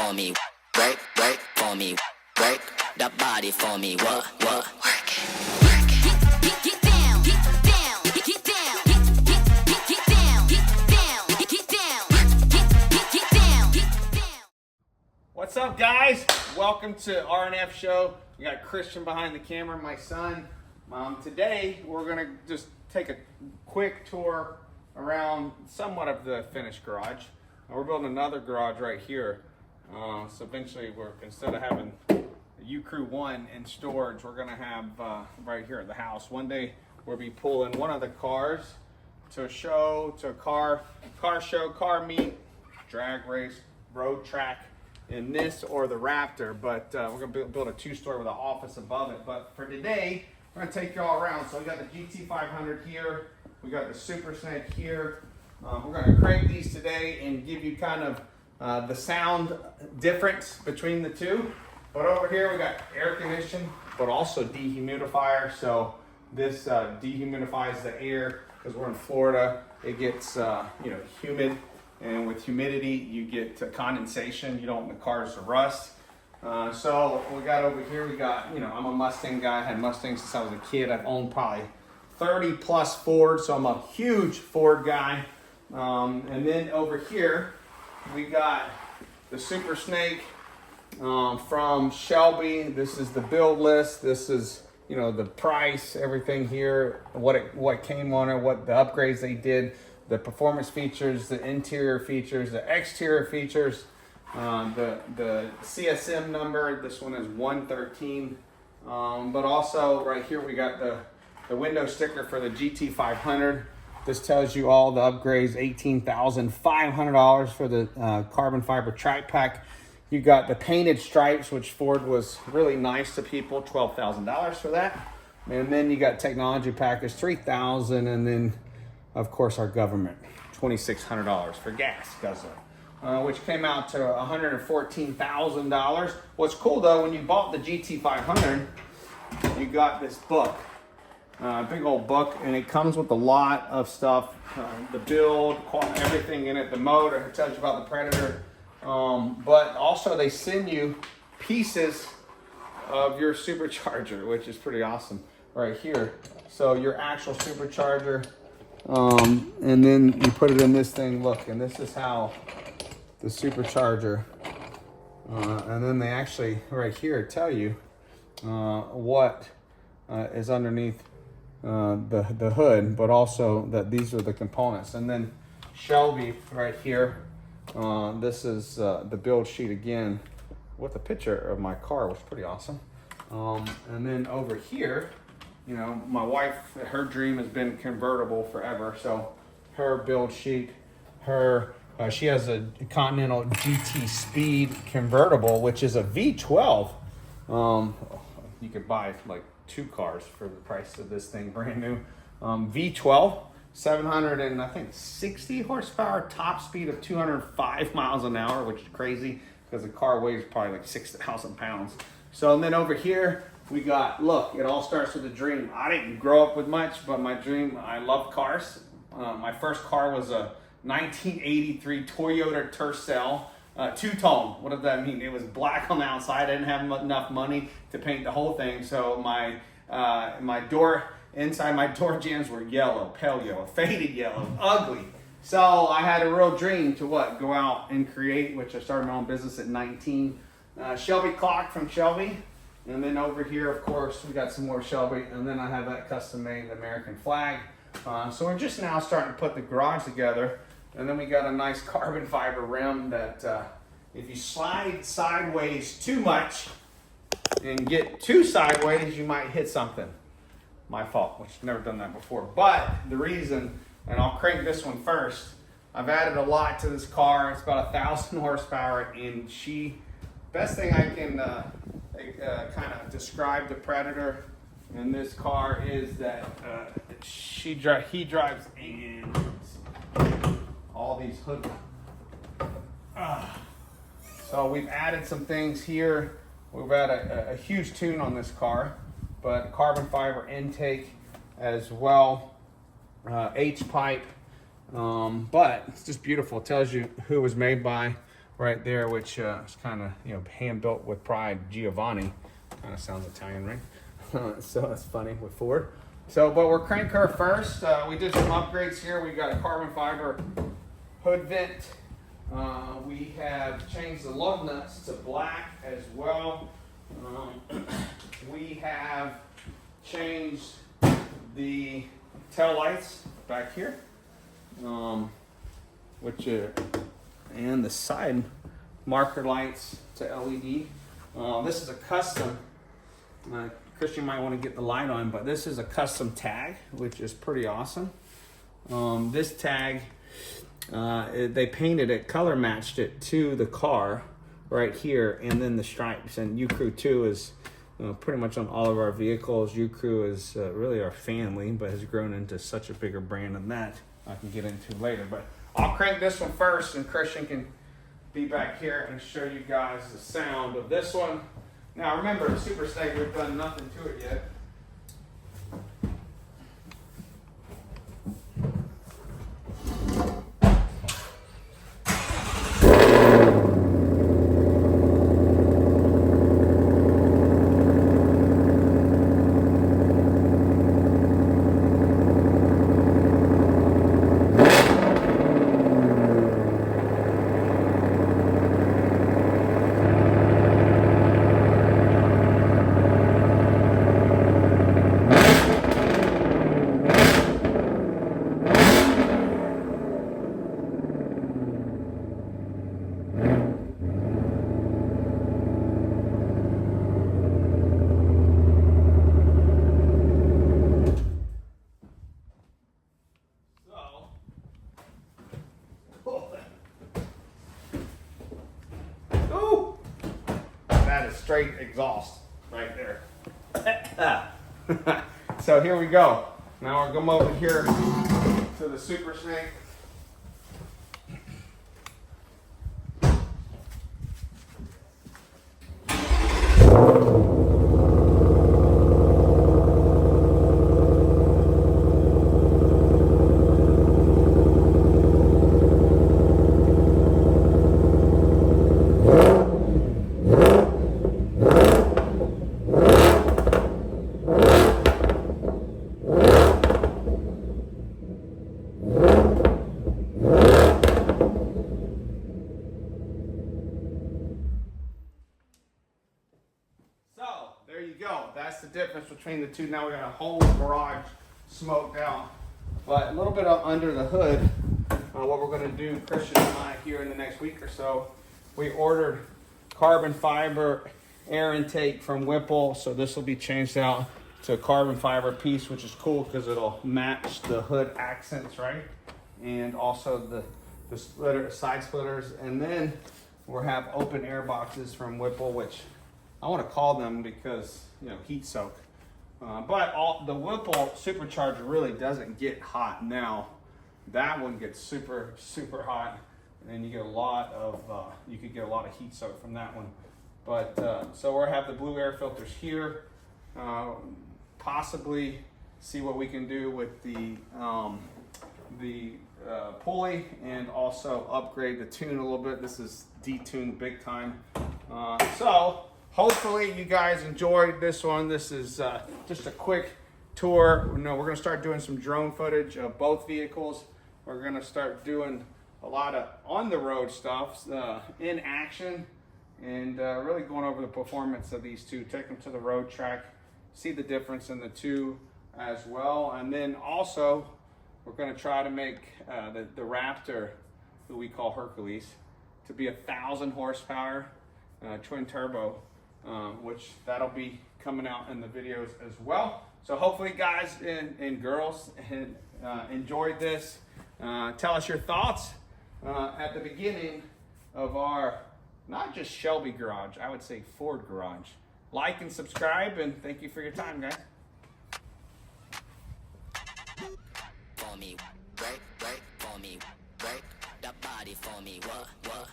for me, work for me, work the body for me, what, work it, work it, get down, get down, get down, get down, get down, get down. What's up, guys? Welcome to R&F Show. We got Christian behind the camera, my son. Today, we're gonna just take a quick tour around somewhat of the finished garage. We're building another garage right here. So eventually, instead of having U-Crew 1 in storage, we're gonna have right here at the house. One day, we'll be pulling one of the cars to a show, to a car show, car meet, drag race, road track in this or the Raptor. But we're gonna build a two-story with an office above it. But for today, we're gonna take you all around. So we got the GT500 here, we got the Super Snake here. We're gonna crank these today and give you kind of the sound difference between the two. But over here we got air conditioning, but also dehumidifier. So this dehumidifies the air because we're in Florida. It gets humid, and with humidity you get condensation. You don't want the cars to rust. So we got over here, we got, I'm a Mustang guy. I had Mustangs since I was a kid. I've owned probably 30 plus Ford, so I'm a huge Ford guy. And then over here, we got the Super Snake from Shelby. This is the build list. This is, the price, everything here, what came on it, what the upgrades they did, the performance features, the interior features, the exterior features. The CSM number, this one is 113, but also right here we got the window sticker for the GT500. This tells you all the upgrades, $18,500 for the carbon fiber track pack. You got the painted stripes, which Ford was really nice to people, $12,000 for that. And then you got technology package, $3,000, and then of course our government, $2,600 for gas guzzler. Which came out to $114,000. What's cool though, when you bought the GT500, you got this book, big old book, and it comes with a lot of stuff, the build, everything in it, the motor, it tells you about the Predator, but also they send you pieces of your supercharger, which is pretty awesome right here. So your actual supercharger, and then you put it in this thing, look, and this is how the supercharger, and then they actually right here tell you what is underneath the hood, but also that these are the components. And then Shelby right here, this is the build sheet again with a picture of my car, which is pretty awesome. And then over here, my wife, her dream has been convertible forever, so her build sheet, she has a Continental GT Speed convertible, which is a V12. You could buy like two cars for the price of this thing, brand new. V12, 760 horsepower, top speed of 205 miles an hour, which is crazy because the car weighs probably like 6,000 pounds. So, and then over here, we got, look, it all starts with a dream. I didn't grow up with much, but my dream, I love cars. My first car was a 1983 Toyota Tercel, two-tone. What does that mean? It was black on the outside. I didn't have enough money to paint the whole thing, so my door, inside my door jambs were yellow, pale yellow, faded yellow, ugly. So I had a real dream to go out and create, which I started my own business at 19. Shelby clock from Shelby, and then over here, of course, we got some more Shelby, and then I have that custom-made American flag. So we're just now starting to put the garage together. And then we got a nice carbon fiber rim that if you slide sideways too much and get too sideways, you might hit something. My fault, which I've never done that before. But the reason, and I'll crank this one first, I've added a lot to this car. It's about 1,000 horsepower, and best thing I can kind of describe the Predator in this car is that he drives in all these hood. So we've added some things here. We've had a huge tune on this car, but carbon fiber intake as well, H-pipe, but it's just beautiful. It tells you who it was made by, right there, which is kind of, you know, hand built with pride. Giovanni, kind of sounds Italian, right? So that's funny with Ford. So, but we're crank her first. We did some upgrades here. We got a carbon fiber hood vent. We have changed the lug nuts to black as well. We have changed the tail lights back here, and the side marker lights to LED. This is a custom. Christian might want to get the light on, but this is a custom tag, which is pretty awesome. This tag, they painted it, color matched it to the car right here, and then the stripes. And U-Crew 2 is pretty much on all of our vehicles. U-Crew is really our family, but has grown into such a bigger brand than that I can get into later. But I'll crank this one first, and Christian can be back here and show you guys the sound of this one. Now remember, Super Snake, we've done nothing to it yet. That is straight exhaust right there. So here we go. Now we're going to come over here to the Super Snake. There you go. That's the difference between the two. Now we got a whole garage smoked out. But a little bit up under the hood, what we're going to do, Christian and I, here in the next week or so, we ordered carbon fiber air intake from Whipple. So this will be changed out to a carbon fiber piece, which is cool because it'll match the hood accents, right? And also the splitter, side splitters. And then we'll have open air boxes from Whipple, which I want to call them because, you know, heat soak. But the Whipple supercharger really doesn't get hot. Now, that one gets super, super hot, and you get a lot of, you could get a lot of heat soak from that one. But, so we'll have the blue air filters here. Possibly see what we can do with the pulley, and also upgrade the tune a little bit. This is detuned big time. So hopefully you guys enjoyed this one. This is just a quick tour. You know, we're going to start doing some drone footage of both vehicles. We're going to start doing a lot of on the road stuff in action, and really going over the performance of these two. Take them to the road track, see the difference in the two as well. And then also we're going to try to make the Raptor, who we call Hercules, to be 1,000 horsepower twin turbo, which that'll be coming out in the videos as well. So hopefully guys and girls enjoyed this. Tell us your thoughts at the beginning of our, not just Shelby garage, I would say Ford garage. Like and subscribe, and thank you for your time, guys. For me, work, work for me, work the body for me, what, work.